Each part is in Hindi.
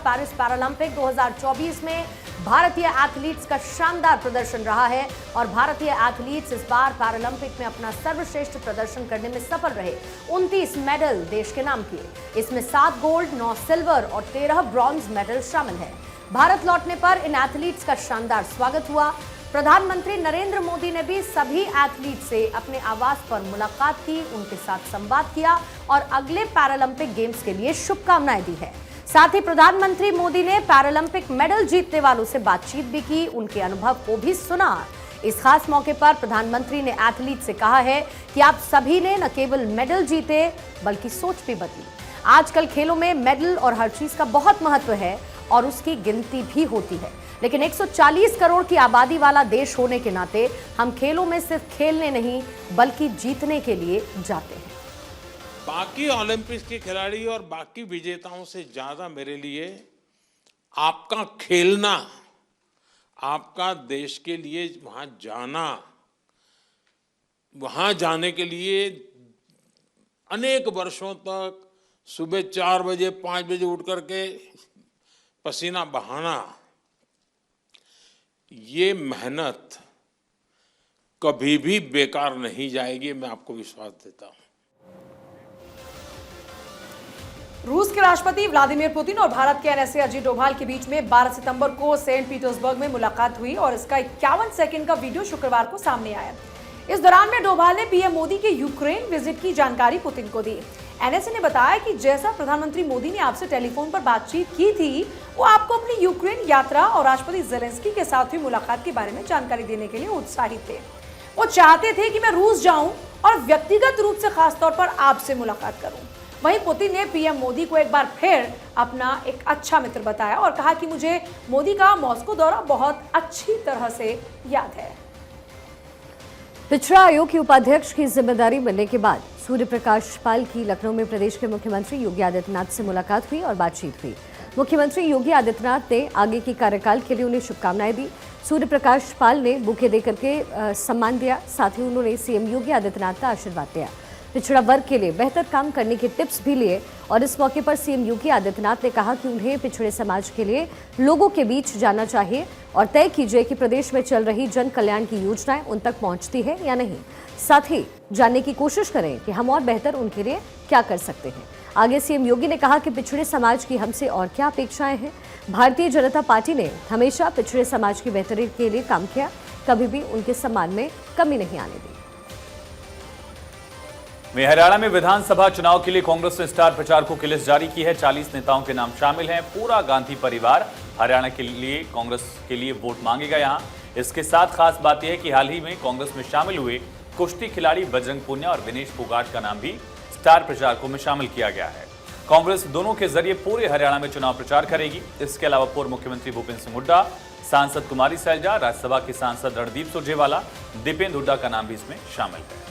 पेरिस पैरालंपिक 2024 में भारतीय एथलीट्स का शानदार प्रदर्शन रहा है और भारतीय एथलीट्स इस बार पैरालंपिक में अपना सर्वश्रेष्ठ प्रदर्शन करने में सफल रहे। 29 मेडल देश के नाम किए। इसमें 7 गोल्ड, 9 सिल्वर और 13 ब्रॉन्ज मेडल शामिल है। भारत लौटने पर इन एथलीट्स का शानदार स्वागत हुआ। प्रधानमंत्री नरेंद्र मोदी ने भी सभी एथलीट से अपने आवास पर मुलाकात की, उनके साथ संवाद किया और अगले पैरालंपिक गेम्स के लिए शुभकामनाएं दी है। साथ ही प्रधानमंत्री मोदी ने पैरालंपिक मेडल जीतने वालों से बातचीत भी की, उनके अनुभव को भी सुना। इस खास मौके पर प्रधानमंत्री ने एथलीट से कहा है कि आप सभी ने न केवल मेडल जीते बल्कि सोच भी बदली। आजकल खेलों में मेडल और हर चीज का बहुत महत्व है और उसकी गिनती भी होती है, लेकिन 140 करोड़ की आबादी वाला देश होने के नाते हम खेलों में सिर्फ खेलने नहीं बल्कि जीतने के लिए जाते हैं। बाकी ओलंपिक्स के खिलाड़ी और बाकी विजेताओं से ज्यादा मेरे लिए आपका खेलना, आपका देश के लिए वहां जाना, वहां जाने के लिए अनेक वर्षों तक सुबह 4 बजे 5 बजे उठ करके पसीना बहाना, ये मेहनत कभी भी बेकार नहीं जाएगी, मैं आपको विश्वास देता हूं। रूस के राष्ट्रपति व्लादिमीर पुतिन और भारत के एनएसए अजीत डोभाल के बीच में 12 सितंबर को सेंट पीटर्सबर्ग में मुलाकात हुई और इसका 51 सेकंड का वीडियो शुक्रवार को सामने आया। इस दौरान में डोभाल ने पीएम मोदी के यूक्रेन विजिट की जानकारी पुतिन को दी। एनएसए ने बताया कि जैसा प्रधानमंत्री मोदी ने आपसे टेलीफोन पर बातचीत की थी, वो आपको अपनी यूक्रेन यात्रा और राष्ट्रपति ज़ेलेंस्की के साथ हुई मुलाकात के बारे में जानकारी देने के लिए उत्साहित थे। वो चाहते थे कि मैं रूस जाऊं और व्यक्तिगत रूप से खासतौर पर आपसे मुलाकात करूं। वहीं पुतिन ने पीएम मोदी को एक बार फिर अपना एक अच्छा मित्र बताया और कहा कि मुझे मोदी का मॉस्को दौरा बहुत अच्छी तरह से याद है। पिछड़ा आयोग के उपाध्यक्ष की जिम्मेदारी मिलने के बाद सूर्य प्रकाश पाल की लखनऊ में प्रदेश के मुख्यमंत्री योगी आदित्यनाथ से मुलाकात हुई और बातचीत हुई। मुख्यमंत्री योगी आदित्यनाथ ने आगे के कार्यकाल के लिए उन्हें शुभकामनाएं दी। सूर्य प्रकाश पाल ने बुके देकर के सम्मान दिया। साथ ही उन्होंने सीएम योगी आदित्यनाथ का आशीर्वाद दिया। पिछड़ा वर्ग के लिए बेहतर काम करने के टिप्स भी लिए और इस मौके पर सीएम योगी आदित्यनाथ ने कहा कि उन्हें पिछड़े समाज के लिए लोगों के बीच जाना चाहिए और तय कीजिए कि प्रदेश में चल रही जन कल्याण की योजनाएं उन तक पहुंचती है या नहीं। साथ ही जानने की कोशिश करें कि हम और बेहतर उनके लिए क्या कर सकते हैं। आगे सीएम योगी ने कहा कि पिछड़े समाज की हमसे और क्या अपेक्षाएं हैं। भारतीय जनता पार्टी ने हमेशा पिछड़े समाज की बेहतरी के लिए काम किया, कभी भी उनके सम्मान में कमी नहीं आने दी। हरियाणा में विधानसभा चुनाव के लिए कांग्रेस ने स्टार प्रचारकों की लिस्ट जारी की है। 40 नेताओं के नाम शामिल हैं। पूरा गांधी परिवार हरियाणा के लिए कांग्रेस के लिए वोट मांगेगा। यहां इसके साथ खास बात यह है कि हाल ही में कांग्रेस में शामिल हुए कुश्ती खिलाड़ी बजरंग पुनिया और विनेश फोगाट का नाम भी स्टार प्रचारकों में शामिल किया गया है। कांग्रेस दोनों के जरिए पूरे हरियाणा में चुनाव प्रचार करेगी। इसके अलावा पूर्व मुख्यमंत्री भूपेंद्र सिंह हुड्डा, सांसद कुमारी सैलजा, राज्यसभा के सांसद रणदीप सुरजेवाला, दीपेंद्र हुड्डा का नाम भी इसमें शामिल है।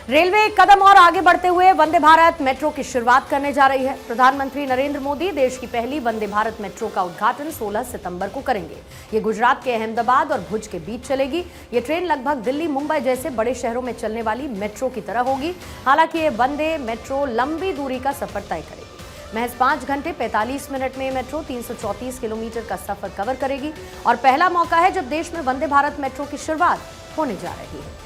रेलवे एक कदम और आगे बढ़ते हुए वंदे भारत मेट्रो की शुरुआत करने जा रही है। प्रधानमंत्री नरेंद्र मोदी देश की पहली वंदे भारत मेट्रो का उद्घाटन 16 सितंबर को करेंगे। ये गुजरात के अहमदाबाद और भुज के बीच चलेगी। ये ट्रेन लगभग दिल्ली, मुंबई जैसे बड़े शहरों में चलने वाली मेट्रो की तरह होगी। हालांकि ये वंदे मेट्रो लंबी दूरी का सफर तय करेगी। महज 5 घंटे 45 मिनट में मेट्रो 334 किलोमीटर का सफर कवर करेगी और पहला मौका है जब देश में वंदे भारत मेट्रो की शुरुआत होने जा रही है।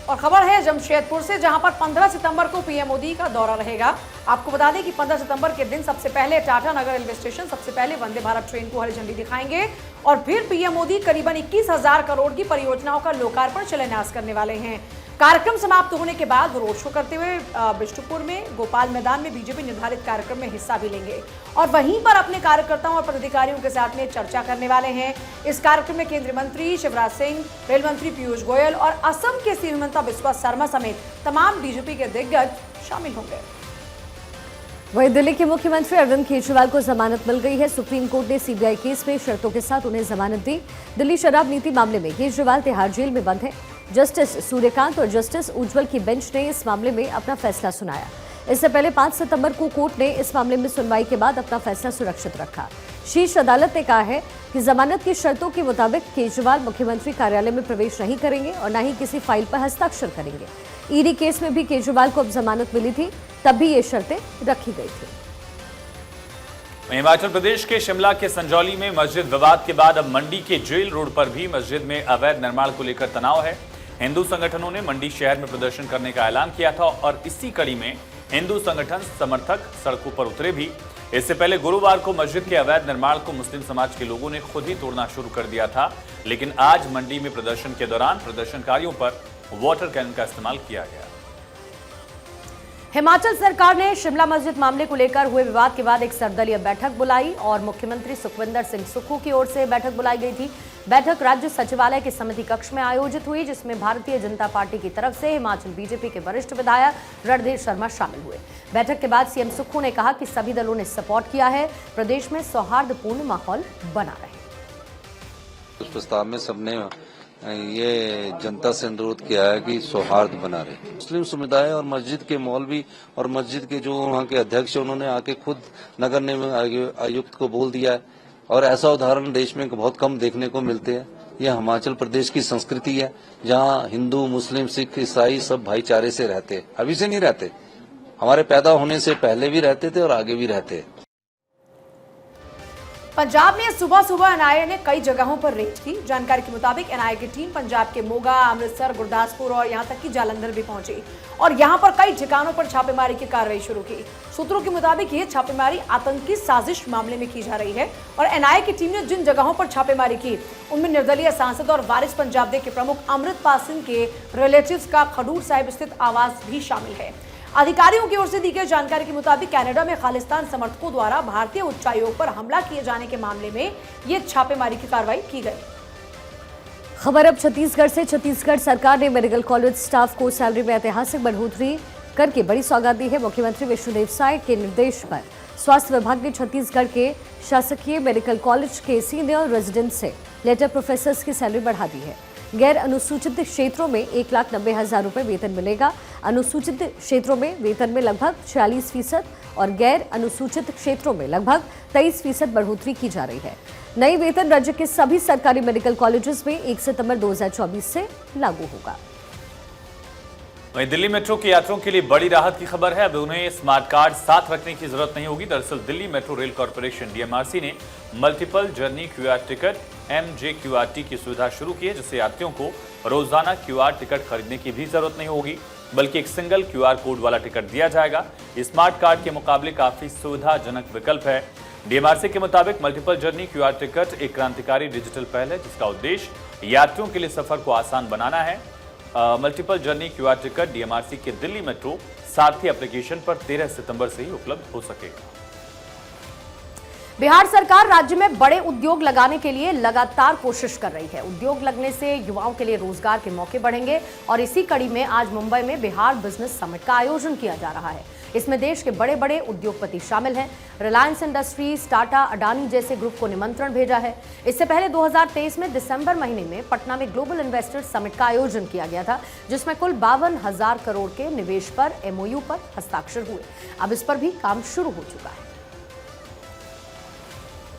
और खबर है जमशेदपुर से, जहां पर 15 सितंबर को पीएम मोदी का दौरा रहेगा। आपको बता दें कि 15 सितंबर के दिन सबसे पहले टाटा नगर रेलवे स्टेशन सबसे पहले वंदे भारत ट्रेन को हरी झंडी दिखाएंगे और फिर पीएम मोदी करीबन 21,000 करोड़ की परियोजनाओं का लोकार्पण शिलान्यास करने वाले हैं। कार्यक्रम समाप्त होने के बाद वो रोड शो करते हुए बिष्टुपुर में गोपाल मैदान में बीजेपी निर्धारित कार्यक्रम में हिस्सा भी लेंगे और वहीं पर अपने कार्यकर्ताओं और पदाधिकारियों के साथ में चर्चा करने वाले हैं। इस कार्यक्रम में केंद्रीय मंत्री शिवराज सिंह, रेल मंत्री पीयूष गोयल और असम के सीएम हिमंता बिस्वा शर्मा समेत तमाम बीजेपी के दिग्गज शामिल होंगे। वहीं दिल्ली के मुख्यमंत्री अरविंद केजरीवाल को जमानत मिल गई है। सुप्रीम कोर्ट ने सीबीआई केस में शर्तों के साथ उन्हें जमानत दी। दिल्ली शराब नीति मामले में केजरीवाल तिहाड़ जेल में बंद है। जस्टिस सूर्यकांत और जस्टिस उज्जवल की बेंच ने इस मामले में अपना फैसला सुनाया। इससे पहले 5 सितंबर को कोर्ट ने इस मामले में सुनवाई के बाद अपना फैसला सुरक्षित रखा। शीर्ष अदालत ने कहा है कि जमानत की शर्तों के मुताबिक केजरीवाल मुख्यमंत्री कार्यालय में प्रवेश नहीं करेंगे और न ही किसी फाइल पर हस्ताक्षर करेंगे। ईडी केस में भी केजरीवाल को अब जमानत मिली थी। तब भी ये शर्तें रखी गई थी। हिमाचल प्रदेश के शिमला के संजौली में मस्जिद विवाद के बाद अब मंडी के जेल रोड पर भी मस्जिद में अवैध निर्माण को लेकर तनाव है। हिंदू संगठनों ने मंडी शहर में प्रदर्शन करने का ऐलान किया था और इसी कड़ी में हिंदू संगठन समर्थक सड़कों पर उतरे भी। इससे पहले गुरुवार को मस्जिद के अवैध निर्माण को मुस्लिम समाज के लोगों ने खुद ही तोड़ना शुरू कर दिया था, लेकिन आज मंडी में प्रदर्शन के दौरान प्रदर्शनकारियों पर वाटर कैनन का इस्तेमाल किया गया। हिमाचल सरकार ने शिमला मस्जिद मामले को लेकर हुए विवाद के बाद एक सर्वदलीय बैठक बुलाई और मुख्यमंत्री सुखविंदर सिंह सुक्खू की ओर से बैठक बुलाई गई थी। बैठक राज्य सचिवालय के समिति कक्ष में आयोजित हुई, जिसमें भारतीय जनता पार्टी की तरफ से हिमाचल बीजेपी के वरिष्ठ विधायक रणधीर शर्मा शामिल हुए। बैठक के बाद सीएम सुक्खू ने कहा कि सभी दलों ने सपोर्ट किया है, प्रदेश में सौहार्दपूर्ण माहौल बना रहे। उस प्रस्ताव में सबने ये जनता से अनुरोध किया है कि सौहार्द बना रहे। मुस्लिम समुदाय और मस्जिद के मौलवी और मस्जिद के जो वहाँ के अध्यक्ष उन्होंने आके खुद नगर निगम आयुक्त को बोल दिया है और ऐसा उदाहरण देश में बहुत कम देखने को मिलते हैं। यह हिमाचल प्रदेश की संस्कृति है जहाँ हिंदू, मुस्लिम, सिख, ईसाई सब भाईचारे से रहते हैं। अभी से नहीं रहते, हमारे पैदा होने से पहले भी रहते थे और आगे भी रहते हैं। पंजाब में सुबह सुबह एनआईए ने कई जगहों पर रेड की। जानकारी के मुताबिक एनआईए की टीम पंजाब के मोगा, अमृतसर, गुरदासपुर और यहां तक कि जालंधर भी पहुंची और यहां पर कई ठिकानों पर छापेमारी की कार्रवाई शुरू की। सूत्रों के मुताबिक ये छापेमारी आतंकी साजिश मामले में की जा रही है और एनआईए की टीम ने जिन जगहों पर छापेमारी की उनमें निर्दलीय सांसद और वारिस पंजाब दे के प्रमुख अमृतपाल सिंह के रिलेटिव्स का खडूर साहिब स्थित आवास भी शामिल है। अधिकारियों की ओर से दी गई जानकारी के मुताबिक कनाडा में खालिस्तान समर्थकों द्वारा भारतीय उच्चायोग पर हमला किए जाने के मामले में ये छापेमारी की कार्रवाई की गई। खबर अब छत्तीसगढ़ से। छत्तीसगढ़ सरकार ने मेडिकल कॉलेज स्टाफ को सैलरी में ऐतिहासिक बढ़ोतरी करके बड़ी सौगात दी है। मुख्यमंत्री विष्णुदेव साय के निर्देश पर स्वास्थ्य विभाग ने छत्तीसगढ़ के शासकीय मेडिकल कॉलेज के सीनियर रेजिडेंट से लेटर प्रोफेसर्स की सैलरी बढ़ा दी है। गैर अनुसूचित क्षेत्रों में 1,90,000 रुपए वेतन मिलेगा। अनुसूचित क्षेत्रों में वेतन में लगभग 46% और गैर अनुसूचित क्षेत्रों में लगभग 23% बढ़ोतरी की जा रही है। नई वेतन राज्य के सभी सरकारी मेडिकल कॉलेजेस में 1 सितंबर 2024 से लागू होगा। वहीं दिल्ली मेट्रो के यात्रियों के लिए बड़ी राहत की खबर है। अब उन्हें स्मार्ट कार्ड साथ रखने की जरूरत नहीं होगी। दरअसल Delhi metro rail corporation DMRC ने multiple journey QR ticket MJQRT की सुविधा शुरू की है, जिससे यात्रियों को रोजाना क्यूआर टिकट खरीदने की भी जरूरत नहीं होगी, बल्कि एक सिंगल क्यूआर कोड वाला टिकट दिया जाएगा। स्मार्ट कार्ड के मुकाबले काफी सुविधाजनक विकल्प है। डीएमआरसी के मुताबिक मल्टीपल जर्नी क्यूआर टिकट एक क्रांतिकारी डिजिटल पहल है, जिसका उद्देश्य यात्रियों के लिए सफर को आसान बनाना है। Multiple journey QR ticket DMRC के दिल्ली मेट्रो सारथी एप्लीकेशन पर 13 सितंबर से ही उपलब्ध हो सकेगा। बिहार सरकार राज्य में बड़े उद्योग लगाने के लिए लगातार कोशिश कर रही है। उद्योग लगने से युवाओं के लिए रोजगार के मौके बढ़ेंगे और इसी कड़ी में आज मुंबई में बिहार बिजनेस समिट का आयोजन किया जा रहा है। इसमें देश के बड़े बड़े उद्योगपति शामिल हैं। रिलायंस इंडस्ट्रीज, टाटा, अडानी जैसे ग्रुप को निमंत्रण भेजा है। इससे पहले 2023 में दिसंबर महीने में पटना में ग्लोबल इन्वेस्टर्स समिट का आयोजन किया गया था, जिसमें कुल 52,000 करोड़ के निवेश पर MOU पर हस्ताक्षर हुए। अब इस पर भी काम शुरू हो चुका है।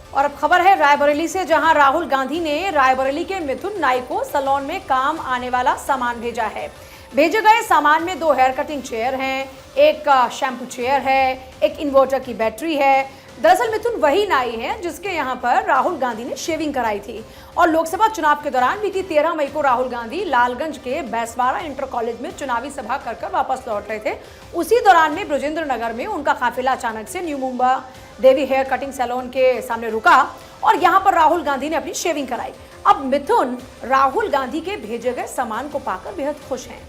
और अब खबर है रायबरेली से, जहां राहुल गांधी ने रायबरेली के मिथुन नाइक को सैलून में काम आने वाला सामान भेजा है। भेजे गए सामान में 2 हेयर कटिंग चेयर हैं, एक शैम्पू चेयर है, एक इन्वर्टर की बैटरी है। दरअसल मिथुन वही नाई है जिसके यहां पर राहुल गांधी ने शेविंग कराई थी और लोकसभा चुनाव के दौरान बीती 13 मई को राहुल गांधी लालगंज के बैसवाड़ा इंटर कॉलेज में चुनावी सभा कर वापस लौट रहे थे। उसी दौरान में ब्रजेंद्र नगर में उनका काफिला अचानक से new Mumba Devi hair cutting salon के सामने रुका और यहां पर राहुल गांधी ने अपनी शेविंग कराई। अब मिथुन राहुल गांधी के भेजे गए सामान को पाकर बेहद खुश हैं।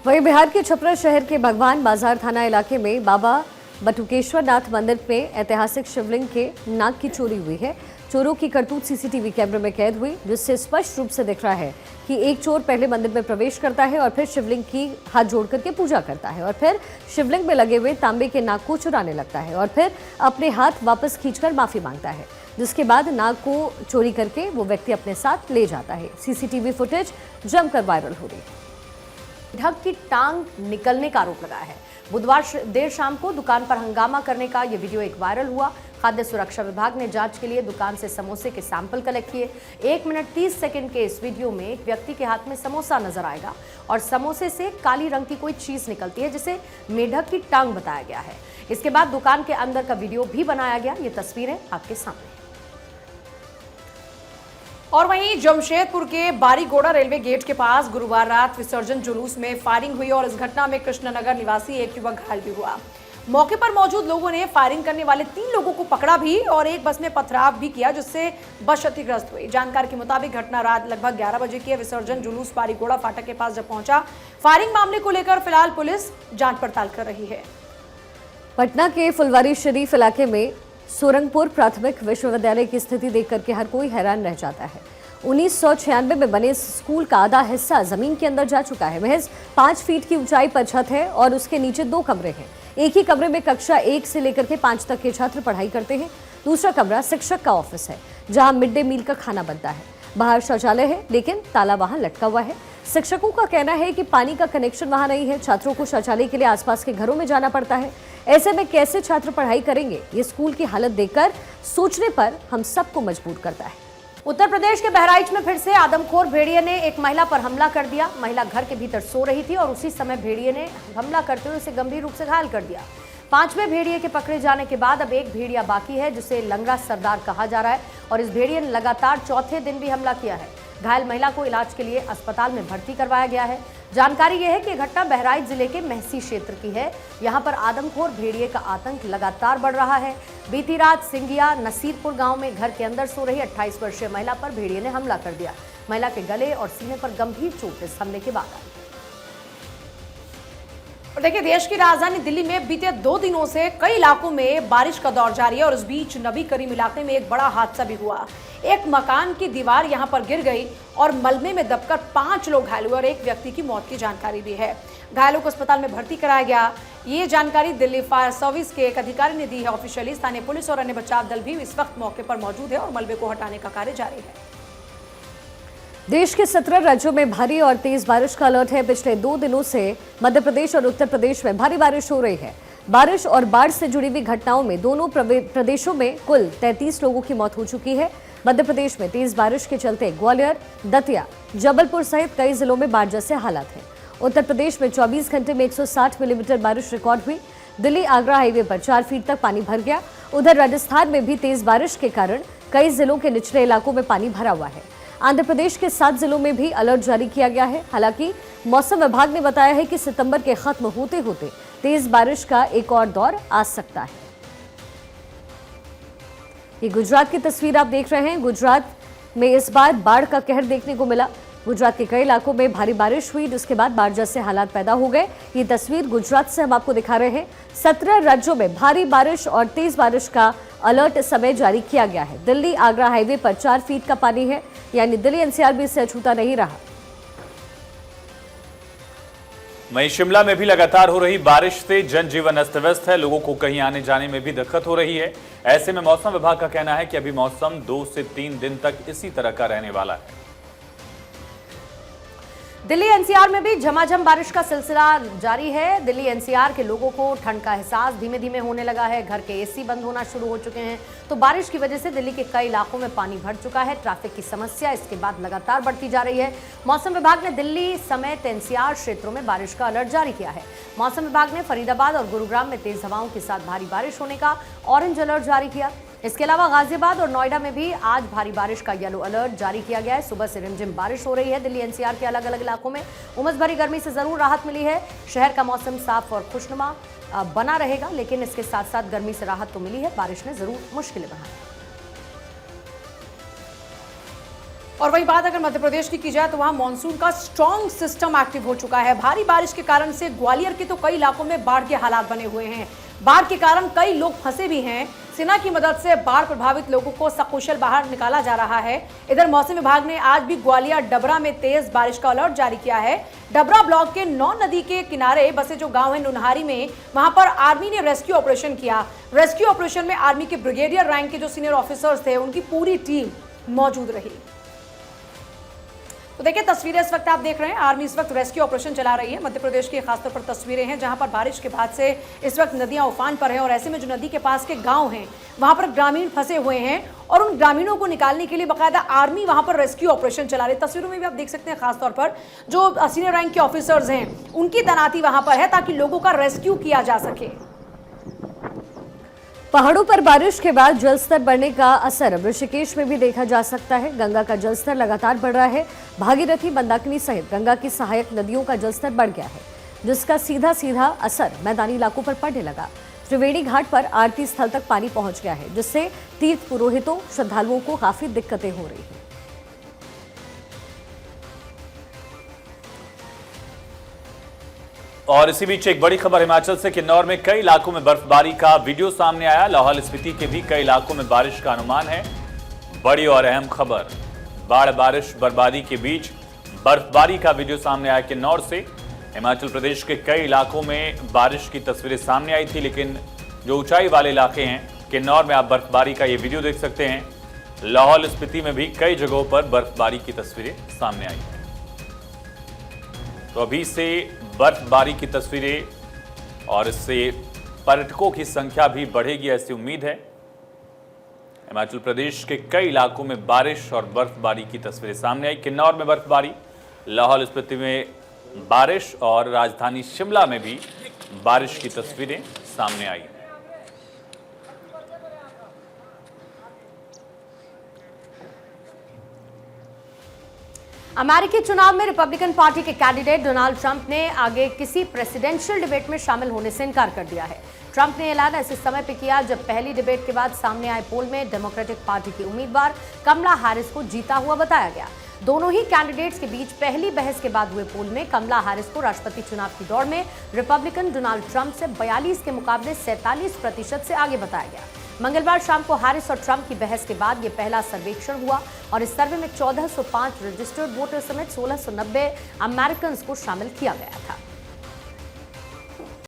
वहीं बिहार के छपरा शहर के भगवान बाजार थाना इलाके में बाबा बटुकेश्वर नाथ मंदिर में ऐतिहासिक शिवलिंग के नाग की चोरी हुई है। चोरों की करतूत सीसीटीवी कैमरे में कैद हुई, जिससे स्पष्ट रूप से दिख रहा है कि एक चोर पहले मंदिर में प्रवेश करता है और फिर शिवलिंग की हाथ जोड़ करके पूजा करता है और फिर शिवलिंग में लगे हुए तांबे के नाग को चुराने लगता है और फिर अपने हाथ वापस खींचकर माफी मांगता है, जिसके बाद नाग को चोरी करके वो व्यक्ति अपने साथ ले जाता है। सीसीटीवी फुटेज जमकर वायरल हो रही है। ढक की टांग निकलने का आरोप लगाया है। बुधवार देर शाम को दुकान पर हंगामा करने का यह वीडियो एक वायरल हुआ। खाद्य सुरक्षा विभाग ने जांच के लिए दुकान से समोसे के सैंपल कलेक्ट किए। 1 मिनट 30 सेकंड के इस वीडियो में एक व्यक्ति के हाथ में समोसा नजर आएगा और समोसे से काली रंग की कोई चीज निकलती है जिसे मेढक की टांग बताया गया है। इसके बाद दुकान के अंदर का वीडियो भी बनाया गया। ये तस्वीरें आपके सामने। और वहीं जमशेदपुर के बारीगोड़ा रेलवे गेट के पास गुरुवार रात विसर्जन जुलूस में फायरिंग हुई और इस घटना में कृष्णनगर निवासी एक युवक घायल भी हुआ। मौके पर मौजूद लोगों ने फायरिंग करने वाले 3 लोगों को पकड़ा भी और एक बस में पथराव भी किया, जिससे बस क्षतिग्रस्त हुई। जानकारी के मुताबिक घटना रात लगभग 11 बजे की है। विसर्जन जुलूस बारीगोड़ा फाटक के पास जब पहुंचा, फायरिंग मामले को लेकर फिलहाल पुलिस जांच पड़ताल कर रही है। पटना के फुलवारी शरीफ इलाके में सोरंगपुर प्राथमिक विश्वविद्यालय की स्थिति देख करके हर कोई हैरान रह जाता है। 1996 में बने स्कूल का आधा हिस्सा जमीन के अंदर जा चुका है। महज 5 फीट की ऊंचाई पर छत है और उसके नीचे 2 कमरे हैं। एक ही कमरे में कक्षा 1 से लेकर के 5 तक के छात्र पढ़ाई करते हैं। दूसरा कमरा शिक्षक का ऑफिस है, जहां मिड डे मील का खाना बनता है। बाहर शौचालय है, लेकिन ताला वहां लटका हुआ है। शिक्षकों का कहना है कि पानी का कनेक्शन वहां नहीं है। छात्रों को शौचालय के लिए आसपास के घरों में जाना पड़ता है। ऐसे में कैसे छात्र पढ़ाई करेंगे? ये स्कूल की हालत देखकर सोचने पर हम सबको मजबूर करता है। उत्तर प्रदेश के बहराइच में फिर से आदमखोर भेड़िए ने एक महिला पर हमला कर दिया। महिला घर के भीतर सो रही थी और उसी समय भेड़िए ने हमला करते हुए उसे गंभीर रूप से घायल कर दिया। 5वें भेड़िए के पकड़े जाने के बाद अब एक भेड़िया बाकी है, जिसे लंगड़ा सरदार कहा जा रहा है और इस भेड़िए ने लगातार 4थे दिन भी हमला किया है। घायल महिला को इलाज के लिए अस्पताल में भर्ती करवाया गया है। जानकारी यह है कि घटना बहराइच जिले के महसी क्षेत्र की है। यहां पर आदमखोर भेड़िए का आतंक लगातार बढ़ रहा है। बीती रात सिंगिया नसीरपुर गांव में घर के अंदर सो रही 28 वर्षीय महिला पर भेड़िए ने हमला कर दिया। महिला के गले और सीने पर गंभीर चोट इस हमले के बाद आई। और देखिए, देश की राजधानी दिल्ली में बीते 2 दिनों से कई इलाकों में बारिश का दौर जारी है और इस बीच नबी करीम इलाके में एक बड़ा हादसा भी हुआ। एक मकान की दीवार यहां पर गिर गई और मलबे में दबकर 5 लोग घायल हुए और एक व्यक्ति की मौत की जानकारी भी है। घायलों को अस्पताल में भर्ती कराया गया। ये जानकारी दिल्ली फायर सर्विस के एक अधिकारी ने दी है। ऑफिशियली स्थानीय पुलिस और अन्य बचाव दल भी इस वक्त मौके पर मौजूद है और मलबे को हटाने का कार्य जारी है। देश के 17 राज्यों में भारी और तेज बारिश का अलर्ट है। पिछले 2 दिनों से मध्य प्रदेश और उत्तर प्रदेश में भारी बारिश हो रही है। बारिश और बाढ़ से जुड़ी हुई घटनाओं में दोनों प्रदेशों में कुल 33 लोगों की मौत हो चुकी है। मध्य प्रदेश में तेज बारिश के चलते ग्वालियर, दतिया, जबलपुर सहित कई जिलों में बाढ़ जैसे हालात हैं। उत्तर प्रदेश में 24 घंटे में 160 मिलीमीटर बारिश रिकॉर्ड हुई। दिल्ली आगरा हाईवे पर 4 फीट तक पानी भर गया। उधर राजस्थान में भी तेज बारिश के कारण कई जिलों के निचले इलाकों में पानी भरा हुआ है। आंध्र प्रदेश के 7 जिलों में भी अलर्ट जारी किया गया है। हालांकि मौसम विभाग ने बताया है कि सितंबर के खत्म होते होते तेज बारिश का एक और दौर आ सकता है। ये गुजरात की तस्वीर आप देख रहे हैं। गुजरात में इस बार बाढ़ का कहर देखने को मिला। गुजरात के कई इलाकों में भारी बारिश हुई, जिसके बाद बाढ़ जैसे हालात पैदा हो गए। ये तस्वीर गुजरात से हम आपको दिखा रहे हैं। 17 राज्यों में भारी बारिश और तेज बारिश का अलर्ट इस समय जारी किया गया है। दिल्ली आगरा हाईवे पर 4 फीट का पानी है, यानी दिल्ली एनसीआर भी इससे अछूता नहीं रहा। वहीं शिमला में भी लगातार हो रही बारिश से जनजीवन अस्त व्यस्त है। लोगों को कहीं आने जाने में भी दिक्कत हो रही है। ऐसे में मौसम विभाग का कहना है कि अभी मौसम 2 से 3 दिन तक इसी तरह का रहने वाला है। दिल्ली एनसीआर में भी झमाझम बारिश का सिलसिला जारी है। दिल्ली एनसीआर के लोगों को ठंड का एहसास धीमे धीमे होने लगा है। घर के एसी बंद होना शुरू हो चुके हैं। तो बारिश की वजह से दिल्ली के कई इलाकों में पानी भर चुका है। ट्रैफिक की समस्या इसके बाद लगातार बढ़ती जा रही है। मौसम विभाग ने दिल्ली समेत एनसीआर क्षेत्रों में बारिश का अलर्ट जारी किया है। मौसम विभाग ने फरीदाबाद और गुरुग्राम में तेज हवाओं के साथ भारी बारिश होने का ऑरेंज अलर्ट जारी किया। इसके अलावा गाजियाबाद और नोएडा में भी आज भारी बारिश का येलो अलर्ट जारी किया गया है। सुबह से रिमझिम बारिश हो रही है। दिल्ली एनसीआर के अलग अलग इलाकों में उमस भरी गर्मी से जरूर राहत मिली है। शहर का मौसम साफ और खुशनुमा बना रहेगा, लेकिन इसके साथ साथ गर्मी से राहत तो मिली है। बारिश ने जरूर मुश्किलें बढ़ाई। और वही बात अगर मध्य प्रदेश की जाए तो वहां मॉनसून का स्ट्रॉन्ग सिस्टम एक्टिव हो चुका है। भारी बारिश के कारण से ग्वालियर के तो कई इलाकों में बाढ़ के हालात बने हुए हैं। बाढ़ के कारण कई लोग फंसे भी हैं। सेना की मदद से बाढ़ प्रभावित लोगों को सकुशल बाहर निकाला जा रहा है। इधर मौसम विभाग ने आज भी ग्वालियर डबरा में तेज बारिश का अलर्ट जारी किया है। डबरा ब्लॉक के 9 नदी के किनारे बसे जो गांव है नुनहारी में, वहां पर आर्मी ने रेस्क्यू ऑपरेशन किया। रेस्क्यू ऑपरेशन में आर्मी के ब्रिगेडियर रैंक के जो सीनियर ऑफिसर्स थे, उनकी पूरी टीम मौजूद रही। तो देखिए तस्वीरें इस वक्त आप देख रहे हैं, आर्मी इस वक्त रेस्क्यू ऑपरेशन चला रही है। मध्य प्रदेश की खासतौर पर तस्वीरें हैं जहां पर बारिश के बाद से इस वक्त नदियां उफान पर हैं और ऐसे में जो नदी के पास के गांव हैं वहां पर ग्रामीण फंसे हुए हैं और उन ग्रामीणों को निकालने के लिए बाकायदा आर्मी वहां पर रेस्क्यू ऑपरेशन चला रही है। तस्वीरों में भी आप देख सकते हैं खासतौर पर जो सीनियर रैंक के ऑफिसर्स हैं उनकी तैनाती वहां पर है ताकि लोगों का रेस्क्यू किया जा सके। पहाड़ों पर बारिश के बाद जलस्तर बढ़ने का असर ऋषिकेश में भी देखा जा सकता है। गंगा का जलस्तर लगातार बढ़ रहा है। भागीरथी, मंदाकिनी सहित गंगा की सहायक नदियों का जलस्तर बढ़ गया है, जिसका सीधा असर मैदानी इलाकों पर पड़ने लगा। त्रिवेणी घाट पर आरती स्थल तक पानी पहुंच गया है, जिससे तीर्थ पुरोहितों, श्रद्धालुओं को काफी दिक्कतें हो रही हैं। और इसी बीच एक बड़ी खबर हिमाचल से। किन्नौर में कई इलाकों में बर्फबारी का वीडियो सामने आया। लाहौल स्पीति के भी कई इलाकों में बारिश का अनुमान है। बड़ी और अहम खबर, बाढ़, बारिश, बर्फबारी के बीच बर्फबारी का वीडियो सामने आया किन्नौर से। हिमाचल प्रदेश के कई इलाकों में बारिश की तस्वीरें सामने आई थी, लेकिन जो ऊंचाई वाले इलाके हैं किन्नौर में आप बर्फबारी का ये वीडियो देख सकते हैं। लाहौल स्पीति में भी कई जगहों पर बर्फबारी की तस्वीरें सामने आई। तो अभी से बर्फबारी की तस्वीरें और इससे पर्यटकों की संख्या भी बढ़ेगी, ऐसी उम्मीद है। हिमाचल प्रदेश के कई इलाकों में बारिश और बर्फबारी की तस्वीरें सामने आई। किन्नौर में बर्फबारी, लाहौल स्पीति में बारिश और राजधानी शिमला में भी बारिश की तस्वीरें सामने आई। अमेरिकी चुनाव में रिपब्लिकन पार्टी के कैंडिडेट डोनाल्ड ट्रंप ने आगे किसी प्रेसिडेंशियल डिबेट में शामिल होने से इनकार कर दिया है। ट्रंप ने ऐलान ऐसे समय पे किया जब पहली डिबेट के बाद सामने आए पोल में डेमोक्रेटिक पार्टी की उम्मीदवार कमला हैरिस को जीता हुआ बताया गया। दोनों ही कैंडिडेट्स के बीच पहली बहस के बाद हुए पोल में कमला हैरिस को राष्ट्रपति चुनाव की दौड़ में रिपब्लिकन डोनाल्ड ट्रंप से 42 के मुकाबले 47% से आगे बताया गया। मंगलवार शाम को हैरिस और ट्रंप की बहस के बाद यह पहला सर्वेक्षण हुआ और इस सर्वे में 1405 रजिस्टर्ड वोटर समेत 1690 अमेरिकन को शामिल किया गया था।